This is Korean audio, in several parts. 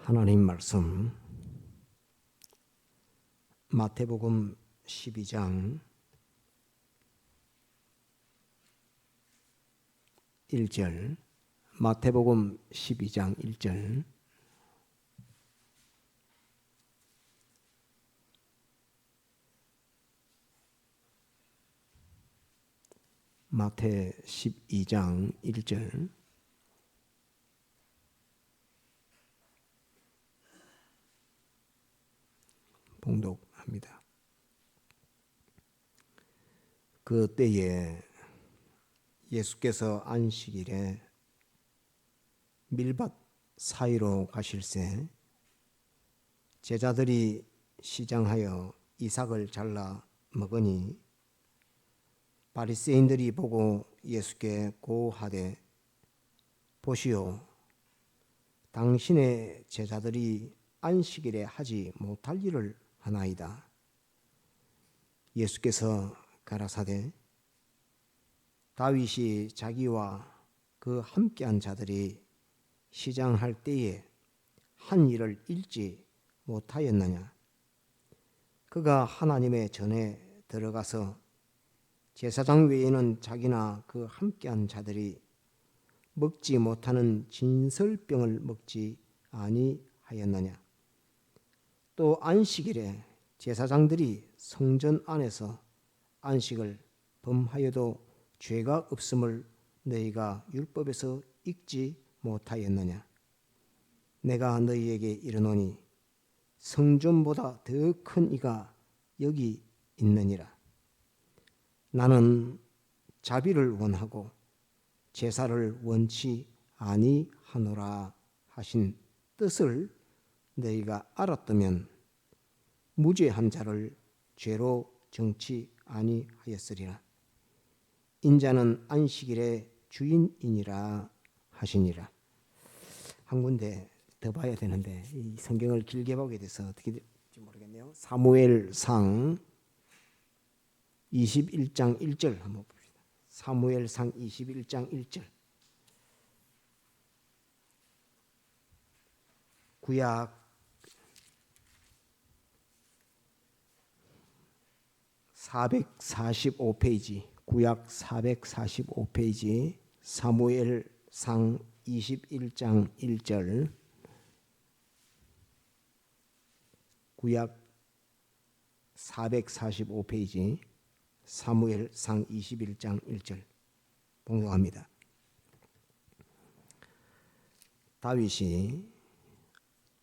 하나님 말씀 마태복음 12장 1절 마태복음 12장 1절 마태 12장 1절 봉독합니다. 그 때에 예수께서 안식일에 밀밭 사이로 가실새 제자들이 시장하여 이삭을 잘라 먹으니 바리새인들이 보고 예수께 고하되 보시오, 당신의 제자들이 안식일에 하지 못할 일을 하나이다. 예수께서 가라사대 다윗이 자기와 그 함께한 자들이 시장할 때에 한 일을 잃지 못하였느냐? 그가 하나님의 전에 들어가서 제사장 외에는 자기나 그 함께한 자들이 먹지 못하는 진설병을 먹지 아니하였느냐? 또 안식일에 제사장들이 성전 안에서 안식을 범하여도 죄가 없음을 너희가 율법에서 읽지 못하였느냐? 내가 너희에게 이르노니 성전보다 더 큰 이가 여기 있느니라. 나는 자비를 원하고 제사를 원치 아니하노라 하신 뜻을 너희가 알았다면 무죄한 자를 죄로 정치 아니하였으리라. 인자는 안식일의 주인이니라 하시니라. 한 군데 더 봐야 되는데 이 성경을 길게 보게 돼서 어떻게 될지 모르겠네요. 사무엘상 21장 1절 한번 봅시다. 사무엘상 21장 1절. 구약 445페이지, 구약 445페이지, 사무엘상 21장 1절, 구약 445페이지, 사무엘상 21장 1절 봉독합니다. 다윗이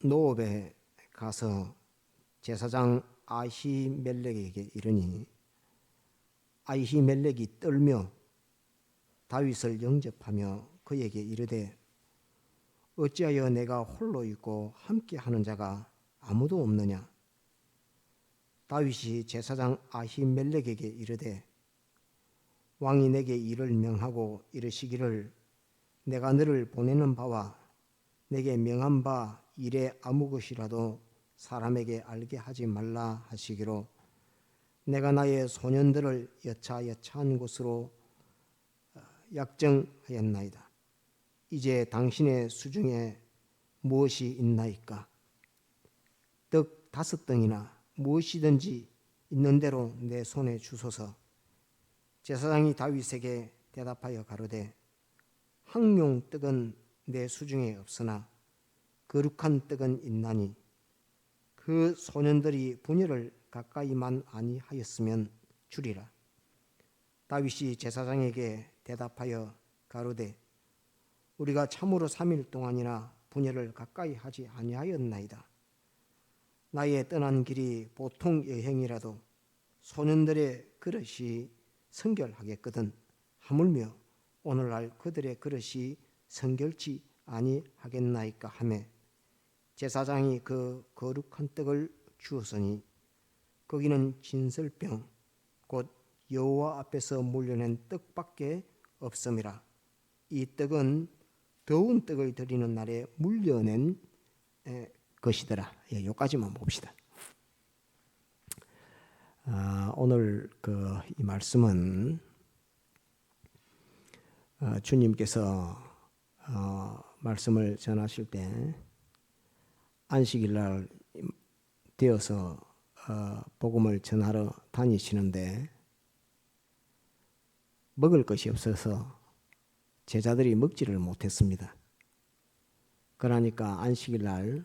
노업에 가서 제사장 아히멜렉에게 이르니 아히멜렉이 떨며 다윗을 영접하며 그에게 이르되 어찌하여 내가 홀로 있고 함께하는 자가 아무도 없느냐? 다윗이 제사장 아히멜렉에게 이르되 왕이 내게 일을 명하고 이르시기를 내가 너를 보내는 바와 내게 명한 바 일에 아무 것이라도 사람에게 알게 하지 말라 하시기로 내가 나의 소년들을 여차한 곳으로 약정하였나이다. 이제 당신의 수중에 무엇이 있나이까? 떡 5덩이나 무엇이든지 있는 대로 내 손에 주소서. 제사장이 다윗에게 대답하여 가로되 항용 떡은 내 수중에 없으나 거룩한 떡은 있나니 그 소년들이 분열을 가까이만 아니하였으면 주리라. 다윗이 제사장에게 대답하여 가로되 우리가 참으로 3일 동안이나 분열을 가까이 하지 아니하였나이다. 나의 떠난 길이 보통 여행이라도 소년들의 그릇이 성결하겠거든 하물며 오늘날 그들의 그릇이 성결치 아니하겠나이까 하며 제사장이 그 거룩한 떡을 주었으니 거기는 진설병 곧 여호와 앞에서 물려낸 떡밖에 없음이라. 이 떡은 더운 떡을 드리는 날에 물려낸 것이더라. 여기까지만 봅시다. 오늘 이 말씀은 주님께서 말씀을 전하실 때 안식일 날 되어서 복음을 전하러 다니시는데 먹을 것이 없어서 제자들이 먹지를 못했습니다. 그러니까 안식일 날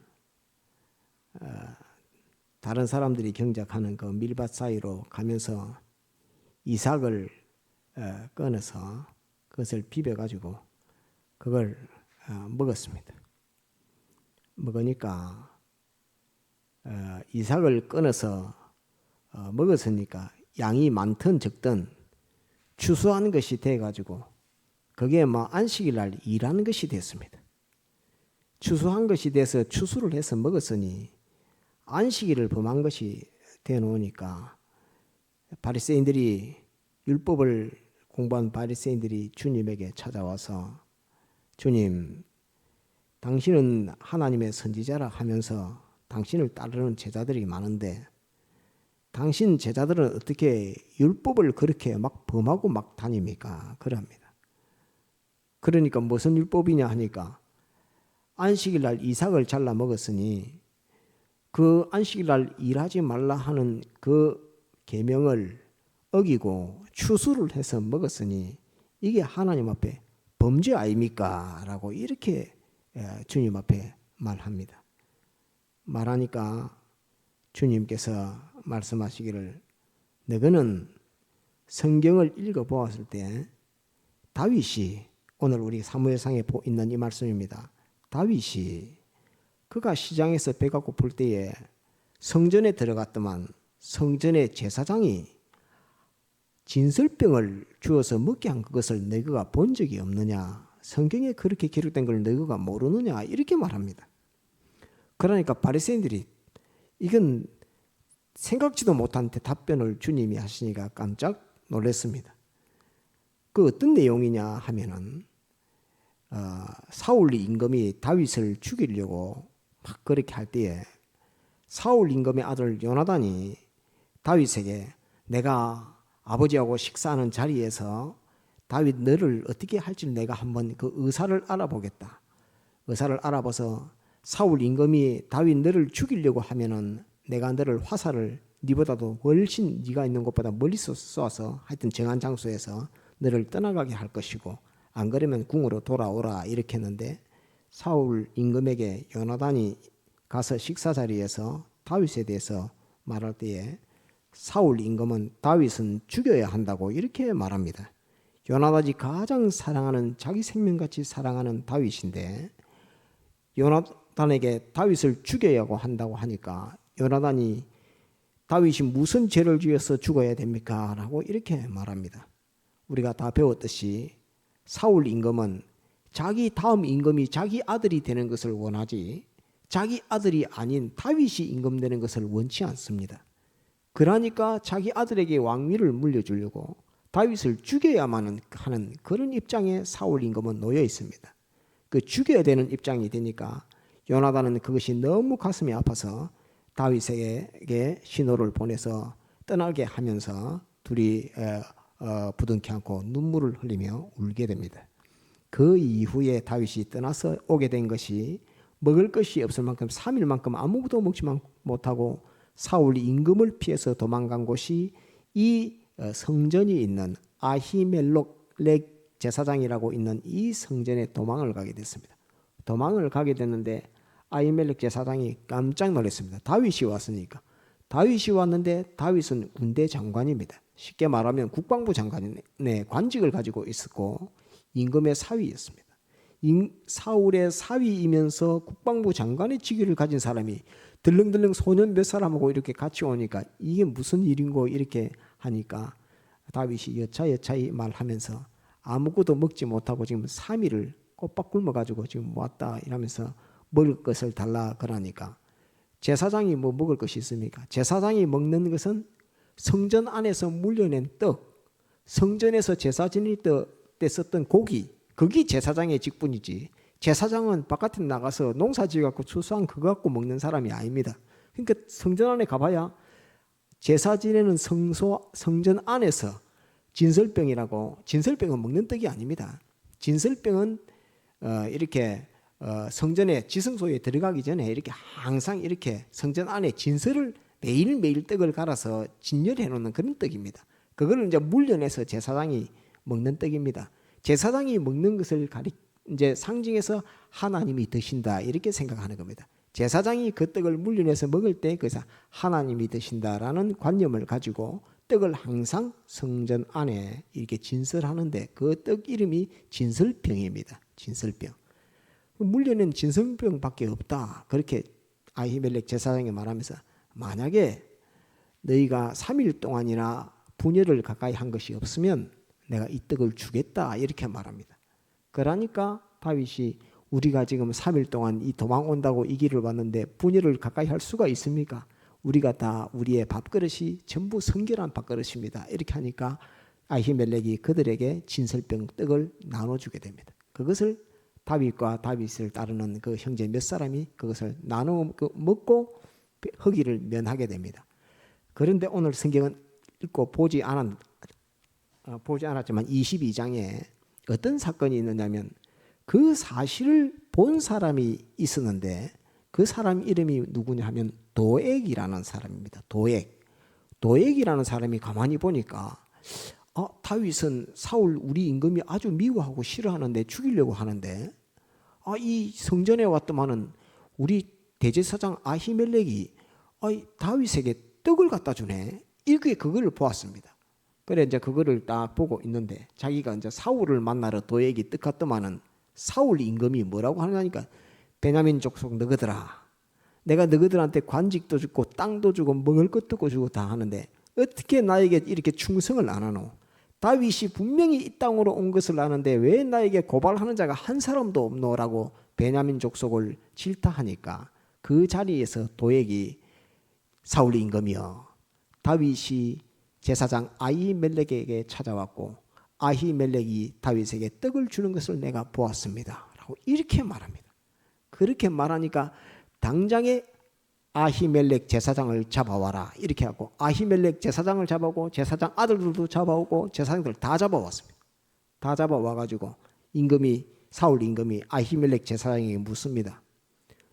다른 사람들이 경작하는 그 밀밭 사이로 가면서 이삭을 꺼내서 그것을 비벼가지고 그걸 먹었습니다. 먹으니까 이삭을 꺼내서 먹었으니까 양이 많든 적든 추수한 것이 돼가지고 그게 뭐 안식일 날 일하는 것이 됐습니다. 추수한 것이 돼서 추수를 해서 먹었으니 안식일을 범한 것이 되놓으니까 바리새인들이 율법을 공부한 바리새인들이 주님에게 찾아와서 주님, 당신은 하나님의 선지자라 하면서 당신을 따르는 제자들이 많은데 당신 제자들은 어떻게 율법을 그렇게 막 범하고 막 다닙니까? 그럽니다. 그러니까 무슨 율법이냐 하니까 안식일 날 이삭을 잘라 먹었으니 그 안식일 날 일하지 말라 하는 그 계명을 어기고 추수를 해서 먹었으니 이게 하나님 앞에 범죄 아닙니까? 라고 이렇게 주님 앞에 말합니다. 말하니까 주님께서 말씀하시기를 너희는 성경을 읽어보았을 때 다윗이 오늘 우리 사무엘상에 있는 이 말씀입니다. 다윗이 그가 시장에서 배가 고플 때에 성전에 들어갔더만 성전의 제사장이 진설병을 주어서 먹게 한 그것을 너희가 본 적이 없느냐? 성경에 그렇게 기록된 걸 너희가 모르느냐? 이렇게 말합니다. 그러니까 바리새인들이 이건 생각지도 못한 답변을 주님이 하시니까 깜짝 놀랐습니다. 그 어떤 내용이냐 하면은 사울 임금이 다윗을 죽이려고 막 그렇게 할 때에 사울 임금의 아들 요나단이 다윗에게 내가 아버지하고 식사하는 자리에서 다윗 너를 어떻게 할지를 내가 한번 그 의사를 알아보겠다. 의사를 알아봐서 사울 임금이 다윗 너를 죽이려고 하면은 내가 너를 화살을 네보다도 훨씬 네가 있는 곳보다 멀리서 쏘아서 하여튼 정한 장소에서 너를 떠나가게 할 것이고 안 그러면 궁으로 돌아오라 이렇게 했는데 사울 임금에게 요나단이 가서 식사 자리에서 다윗에 대해서 말할 때에 사울 임금은 다윗은 죽여야 한다고 이렇게 말합니다. 요나단이 가장 사랑하는 자기 생명같이 사랑하는 다윗인데 요나단에게 다윗을 죽여야 한다고 하니까 요나단이 다윗이 무슨 죄를 지어서 죽어야 됩니까? 라고 이렇게 말합니다. 우리가 다 배웠듯이 사울 임금은 자기 다음 임금이 자기 아들이 되는 것을 원하지 자기 아들이 아닌 다윗이 임금 되는 것을 원치 않습니다. 그러니까 자기 아들에게 왕위를 물려주려고 다윗을 죽여야만 하는 그런 입장에 사울 임금은 놓여 있습니다. 그 죽여야 되는 입장이 되니까 요나단은 그것이 너무 가슴이 아파서 다윗에게 신호를 보내서 떠나게 하면서 둘이 부둥켜 안고 눈물을 흘리며 울게 됩니다. 그 이후에 다윗이 떠나서 오게 된 것이 먹을 것이 없을 만큼 3일만큼 아무것도 먹지 못하고 사울 임금을 피해서 도망간 곳이 이 성전이 있는 아히멜록 제사장이라고 있는 이 성전에 도망을 가게 됐습니다. 도망을 가게 됐는데 아히멜렉 제사장이 깜짝 놀랐습니다. 다윗이 왔으니까. 다윗이 왔는데 다윗은 군대 장관입니다. 쉽게 말하면 국방부 장관의 관직을 가지고 있었고 임금의 사위였습니다. 사울의 사위이면서 국방부 장관의 직위를 가진 사람이 들렁들렁 소년 몇 사람하고 이렇게 같이 오니까 이게 무슨 일인고 이렇게 하니까 다윗이 여차여차히 말하면서 아무것도 먹지 못하고 지금 3일을 꼬박 굶어가지고 지금 왔다 이러면서 먹을 것을 달라 그러니까 제사장이 뭐 먹을 것이 있습니까? 제사장이 먹는 것은 성전 안에서 물려낸 떡, 성전에서 제사 지낼 때 썼던 고기, 그게 제사장의 직분이지 제사장은 바깥에 나가서 농사 지어갖고 추수한 그거 갖고 먹는 사람이 아닙니다. 그러니까 성전 안에 가봐야 제사 지내는 성전 안에서 진설병은 먹는 떡이 아닙니다. 진설병은 이렇게 성전에 지성소에 들어가기 전에 이렇게 항상 이렇게 성전 안에 진설을 매일매일 떡을 갈아서 진열해 놓는 그런 떡입니다. 그거를 이제 물려내서 제사장이 먹는 떡입니다. 제사장이 먹는 것을 이제 상징해서 하나님이 드신다 이렇게 생각하는 겁니다. 제사장이 그 떡을 물려내서 먹을 때 그래서 하나님이 드신다라는 관념을 가지고 떡을 항상 성전 안에 이렇게 진설하는데 그 떡 이름이 진설병입니다. 진설병. 물려낸 진설병밖에 없다. 그렇게 아히멜렉 제사장이 말하면서 만약에 너희가 3일 동안이나 분열을 가까이 한 것이 없으면 내가 이 떡을 주겠다 이렇게 말합니다. 그러니까 다윗이 우리가 지금 3일 동안 이 도망 온다고 이 길을 왔는데 분열을 가까이 할 수가 있습니까? 우리가 다 우리의 밥그릇이 전부 성결한 밥그릇입니다. 이렇게 하니까 아히멜렉이 그들에게 진설병 떡을 나눠주게 됩니다. 그것을 다윗과 다윗을 따르는 그 형제 몇 사람이 그것을 나눠 먹고 허기를 면하게 됩니다. 그런데 오늘 성경은 읽고 보지 않았지만 22장에 어떤 사건이 있느냐면 그 사실을 본 사람이 있었는데 그 사람 이름이 누구냐 하면 도액이라는 사람입니다. 도액이라는 사람이 가만히 보니까 다윗은 사울 우리 임금이 아주 미워하고 싫어하는데 죽이려고 하는데 이 성전에 왔더만은 우리 대제사장 아히멜렉이 다윗에게 떡을 갖다 주네. 이렇게 그거를 보았습니다. 그래 이제 그거를 딱 보고 있는데 자기가 이제 사울을 만나러 도액이 떡 갔더만은 사울 임금이 뭐라고 하냐니까 베냐민 족속 너희들아 내가 너희들한테 관직도 주고 땅도 주고 먹을 것도 주고 다 하는데 어떻게 나에게 이렇게 충성을 안 하노? 다윗이 분명히 이 땅으로 온 것을 아는데 왜 나에게 고발하는 자가 한 사람도 없노라고 베냐민 족속을 질타하니까 그 자리에서 도액이 사울 임금이여 다윗이 제사장 아히멜렉에게 찾아왔고 아히멜렉이 다윗에게 떡을 주는 것을 내가 보았습니다 라고 이렇게 말합니다. 그렇게 말하니까 당장에 아히멜렉 제사장을 잡아와라 이렇게 하고 아히멜렉 제사장을 잡아오고 제사장 아들들도 잡아오고 제사장들 다 잡아왔습니다. 다 잡아와가지고 사울 임금이 아히멜렉 제사장에게 묻습니다.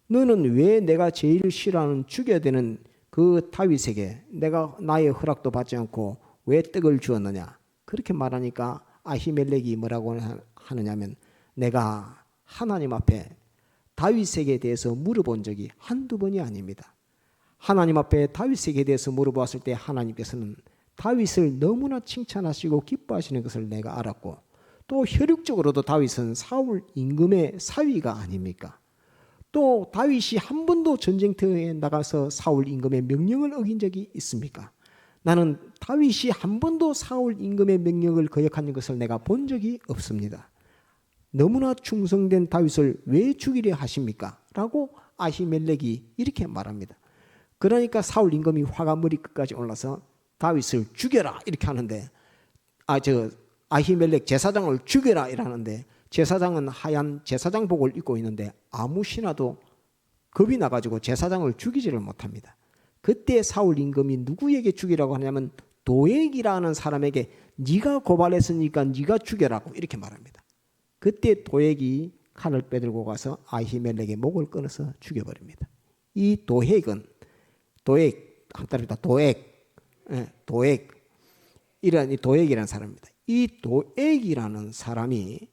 너는 왜 내가 제일 싫어하는 죽여야 되는 그 다윗에게 내가 나의 허락도 받지 않고 왜 떡을 주었느냐? 그렇게 말하니까 아히멜렉이 뭐라고 하느냐면 내가 하나님 앞에 다윗에게 대해서 물어본 적이 한두 번이 아닙니다. 하나님 앞에 다윗에게 대해서 물어보았을 때 하나님께서는 다윗을 너무나 칭찬하시고 기뻐하시는 것을 내가 알았고 또 혈육적으로도 다윗은 사울 임금의 사위가 아닙니까? 또 다윗이 한 번도 전쟁터에 나가서 사울 임금의 명령을 어긴 적이 있습니까? 나는 다윗이 한 번도 사울 임금의 명령을 거역하는 것을 내가 본 적이 없습니다. 너무나 충성된 다윗을 왜 죽이려 하십니까? 라고 아히멜렉이 이렇게 말합니다. 그러니까 사울 임금이 화가 머리끝까지 올라서 다윗을 죽여라 이렇게 하는데 아히멜렉 제사장을 죽여라 이러는데 제사장은 하얀 제사장복을 입고 있는데 아무 신하도 겁이 나가지고 제사장을 죽이지를 못합니다. 그때 사울 임금이 누구에게 죽이라고 하냐면 도액이라는 사람에게 네가 고발했으니까 네가 죽여라고 이렇게 말합니다. 그때 도액이 칼을 빼들고 가서 아히멜렉의 목을 끊어서 죽여버립니다. 이 도액은 이런 이 도액이라는 사람입니다. 이 도액이라는 사람이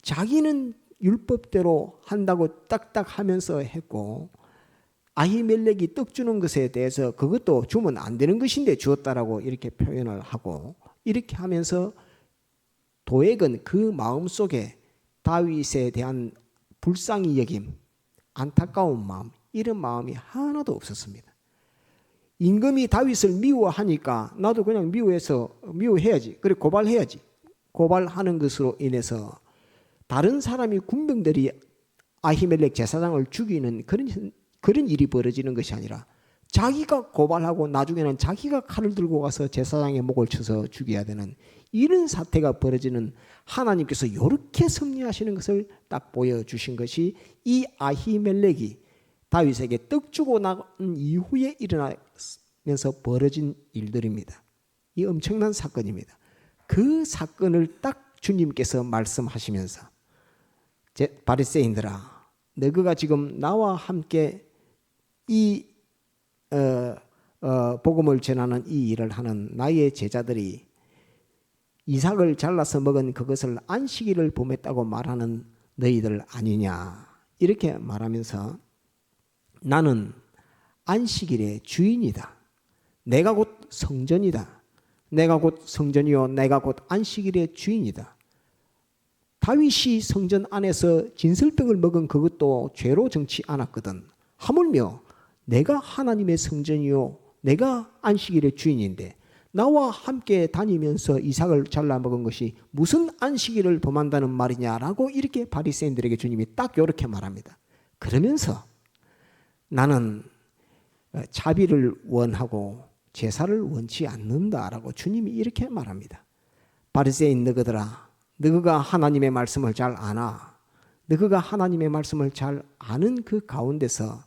자기는 율법대로 한다고 딱딱 하면서 했고 아히멜렉이 떡 주는 것에 대해서 그것도 주면 안 되는 것인데 주었다라고 이렇게 표현을 하고 이렇게 하면서 도액은 그 마음속에 다윗에 대한 불쌍히 여김, 안타까운 마음 이런 마음이 하나도 없었습니다. 임금이 다윗을 미워하니까 나도 그냥 미워해야지. 그래 고발해야지. 고발하는 것으로 인해서 다른 사람이 군병들이 아히멜렉 제사장을 죽이는 그런 일이 벌어지는 것이 아니라 자기가 고발하고 나중에는 자기가 칼을 들고 가서 제사장의 목을 쳐서 죽여야 되는 이런 사태가 벌어지는 하나님께서 이렇게 섭리하시는 것을 딱 보여주신 것이 이 아히멜렉이 다윗에게 떡 주고 난 이후에 일어나면서 벌어진 일들입니다. 이 엄청난 사건입니다. 그 사건을 딱 주님께서 말씀하시면서 바리새인들아 너희가 지금 나와 함께 이 복음을 전하는 이 일을 하는 나의 제자들이 이삭을 잘라서 먹은 그것을 안식일을 범했다고 말하는 너희들 아니냐, 이렇게 말하면서 나는 안식일의 주인이다. 내가 곧 성전이다. 내가 곧 성전이요 내가 곧 안식일의 주인이다. 다윗이 성전 안에서 진설병을 먹은 그것도 죄로 정치 않았거든. 하물며 내가 하나님의 성전이요 내가 안식일의 주인인데 나와 함께 다니면서 이삭을 잘라 먹은 것이 무슨 안식일을 범한다는 말이냐라고 이렇게 바리새인들에게 주님이 딱 이렇게 말합니다. 그러면서 나는 자비를 원하고 제사를 원치 않는다라고 주님이 이렇게 말합니다. 바리새인 너희들아, 너희가 하나님의 말씀을 잘 아나? 너희가 하나님의 말씀을 잘 아는 그 가운데서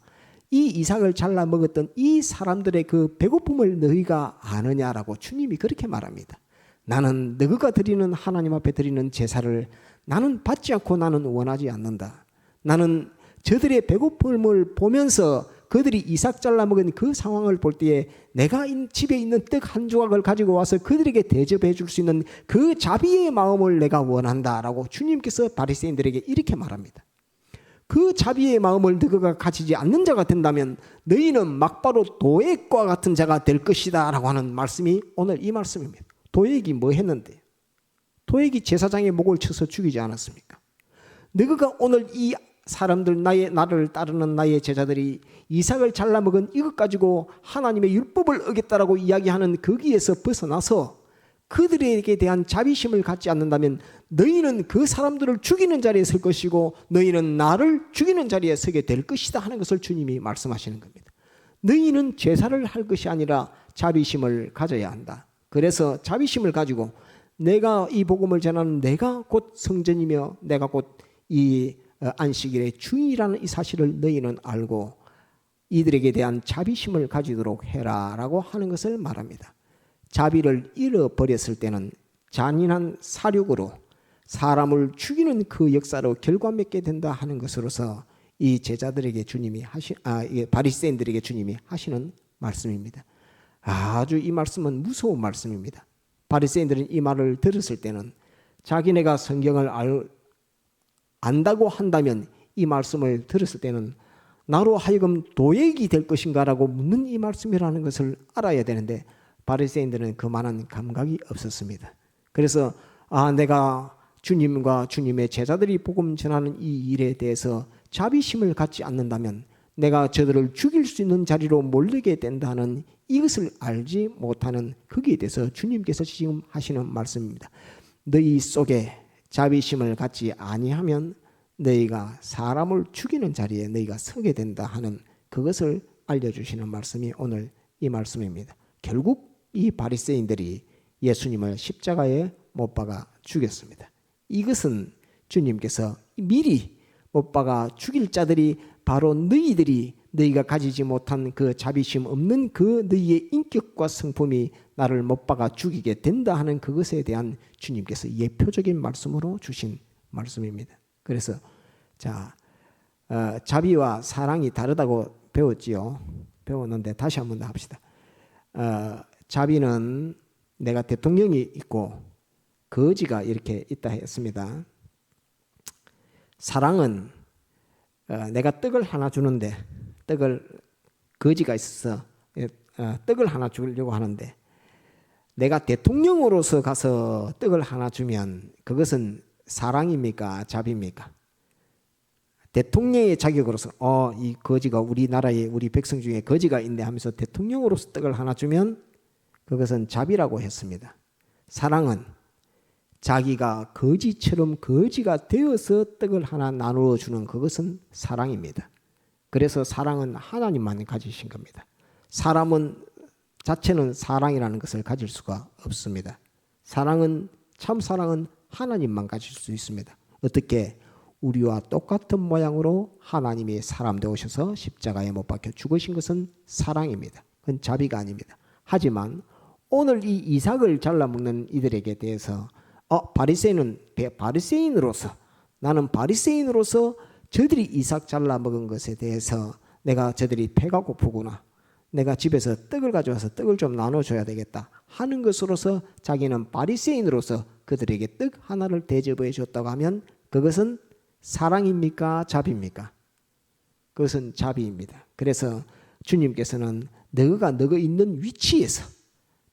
이 이삭을 잘라 먹었던 이 사람들의 그 배고픔을 너희가 아느냐라고 주님이 그렇게 말합니다. 나는 너희가 드리는 하나님 앞에 드리는 제사를 나는 받지 않고 나는 원하지 않는다. 나는 저들의 배고픔을 보면서 그들이 이삭 잘라 먹은 그 상황을 볼 때에 내가 집에 있는 떡 한 조각을 가지고 와서 그들에게 대접해 줄 수 있는 그 자비의 마음을 내가 원한다라고 주님께서 바리새인들에게 이렇게 말합니다. 그 자비의 마음을 너희가 가지지 않는 자가 된다면 너희는 막바로 도액과 같은 자가 될 것이다 라고 하는 말씀이 오늘 이 말씀입니다. 도액이 뭐 했는데? 도액이 제사장의 목을 쳐서 죽이지 않았습니까? 너희가 오늘 이 사람들 나를 따르는 나의 제자들이 이삭을 잘라 먹은 이것 가지고 하나님의 율법을 어겼다라고 이야기하는 거기에서 벗어나서 그들에게 대한 자비심을 갖지 않는다면 너희는 그 사람들을 죽이는 자리에 설 것이고 너희는 나를 죽이는 자리에 서게 될 것이다 하는 것을 주님이 말씀하시는 겁니다. 너희는 제사를 할 것이 아니라 자비심을 가져야 한다. 그래서 자비심을 가지고 내가 이 복음을 전하는 내가 곧 성전이며 내가 곧 이 안식일의 주인이라는 이 사실을 너희는 알고 이들에게 대한 자비심을 가지도록 해라 라고 하는 것을 말합니다. 자비를 잃어버렸을 때는 잔인한 사륙으로 사람을 죽이는 그 역사로 결과맺게 된다 하는 것으로서 이 제자들에게 주님이 바리새인들에게 주님이 하시는 말씀입니다. 아주 이 말씀은 무서운 말씀입니다. 바리새인들은 이 말을 들었을 때는 자기네가 성경을 안다고 한다면 이 말씀을 들었을 때는 나로 하여금 도액이 될 것인가라고 묻는 이 말씀이라는 것을 알아야 되는데 바리새인들은 그만한 감각이 없었습니다. 그래서 내가 주님과 주님의 제자들이 복음 전하는 이 일에 대해서 자비심을 갖지 않는다면 내가 저들을 죽일 수 있는 자리로 몰리게 된다는 이것을 알지 못하는 거기에 대해서 주님께서 지금 하시는 말씀입니다. 너희 속에 자비심을 갖지 아니하면 너희가 사람을 죽이는 자리에 너희가 서게 된다 하는 그것을 알려주시는 말씀이 오늘 이 말씀입니다. 결국 이 바리새인들이 예수님을 십자가에 못 박아 죽였습니다. 이것은 주님께서 미리 못 박아 죽일 자들이 바로 너희가 가지지 못한 그 자비심 없는 그 너희의 인격과 성품이 나를 못 박아 죽이게 된다 하는 그것에 대한 주님께서 예표적인 말씀으로 주신 말씀입니다. 그래서 자비와 사랑이 다르다고 배웠는데 다시 한번 더 합시다. 자비는 내가 대통령이 있고 거지가 이렇게 있다 했습니다. 사랑은 내가 떡을 하나 주는데 거지가 있어서 떡을 하나 주려고 하는데 내가 대통령으로서 가서 떡을 하나 주면 그것은 사랑입니까? 자비입니까? 대통령의 자격으로서 이 거지가 우리나라에 우리 백성 중에 거지가 있네 하면서 대통령으로서 떡을 하나 주면 그것은 자비라고 했습니다. 사랑은 자기가 거지처럼 거지가 되어서 떡을 하나 나누어 주는 그것은 사랑입니다. 그래서 사랑은 하나님만 가지신 겁니다. 사람은 자체는 사랑이라는 것을 가질 수가 없습니다. 참 사랑은 하나님만 가질 수 있습니다. 어떻게? 우리와 똑같은 모양으로 하나님이 사람 되오셔서 십자가에 못 박혀 죽으신 것은 사랑입니다. 그건 자비가 아닙니다. 하지만 오늘 이 이삭을 잘라먹는 이들에게 대해서 바리새인으로서 나는 바리새인으로서 저들이 이삭 잘라 먹은 것에 대해서 내가 저들이 배가 고프구나, 내가 집에서 떡을 가져와서 떡을 좀 나눠줘야 되겠다 하는 것으로서 자기는 바리새인으로서 그들에게 떡 하나를 대접해 줬다고 하면 그것은 사랑입니까? 자비입니까? 그것은 자비입니다. 그래서 주님께서는 너가 있는 위치에서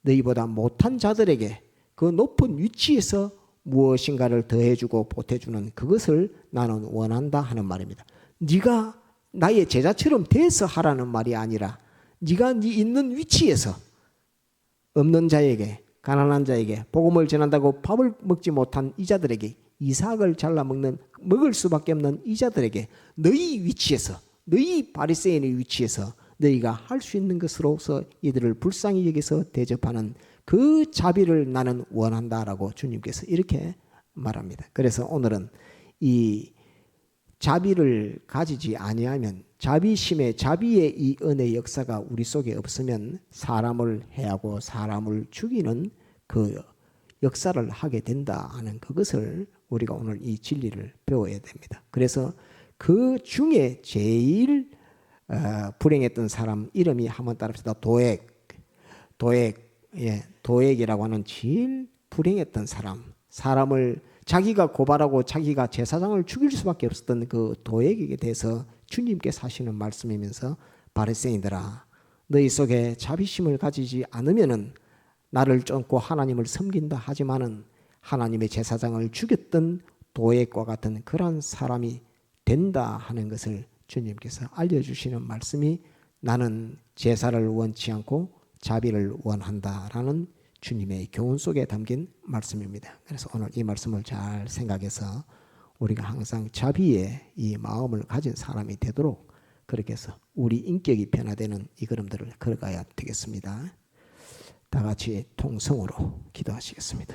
너희보다 못한 자들에게 그 높은 위치에서 무엇인가를 더해주고 보태주는 그것을 나는 원한다 하는 말입니다. 네가 나의 제자처럼 돼서 하라는 말이 아니라 네가 네 있는 위치에서 없는 자에게, 가난한 자에게 복음을 전한다고 밥을 먹지 못한 이자들에게, 이삭을 잘라 먹을 수밖에 없는 이자들에게 너희 위치에서, 너희 바리새인의 위치에서 너희가 할 수 있는 것으로서 이들을 불쌍히 여기서 대접하는 그 자비를 나는 원한다라고 주님께서 이렇게 말합니다. 그래서 오늘은 이 자비를 가지지 아니하면, 자비심의, 자비의 이 은혜 역사가 우리 속에 없으면 사람을 해하고 사람을 죽이는 그 역사를 하게 된다 하는 그것을 우리가 오늘 이 진리를 배워야 됩니다. 그래서 그 중에 제일 불행했던 사람 이름이 한번 따라합시다. 도액이라고 하는 제일 불행했던 사람, 사람을 자기가 고발하고 자기가 제사장을 죽일 수밖에 없었던 그 도액에게 대해서 주님께서 하시는 말씀이면서 바리새인들아, 너희 속에 자비심을 가지지 않으면은 나를 쫓고 하나님을 섬긴다 하지만은 하나님의 제사장을 죽였던 도액과 같은 그런 사람이 된다 하는 것을 주님께서 알려주시는 말씀이 나는 제사를 원치 않고 자비를 원한다라는 주님의 교훈 속에 담긴 말씀입니다. 그래서 오늘 이 말씀을 잘 생각해서 우리가 항상 자비의 이 마음을 가진 사람이 되도록 그렇게 해서 우리 인격이 변화되는 이 걸음들을 걸어가야 되겠습니다. 다 같이 통성으로 기도하시겠습니다.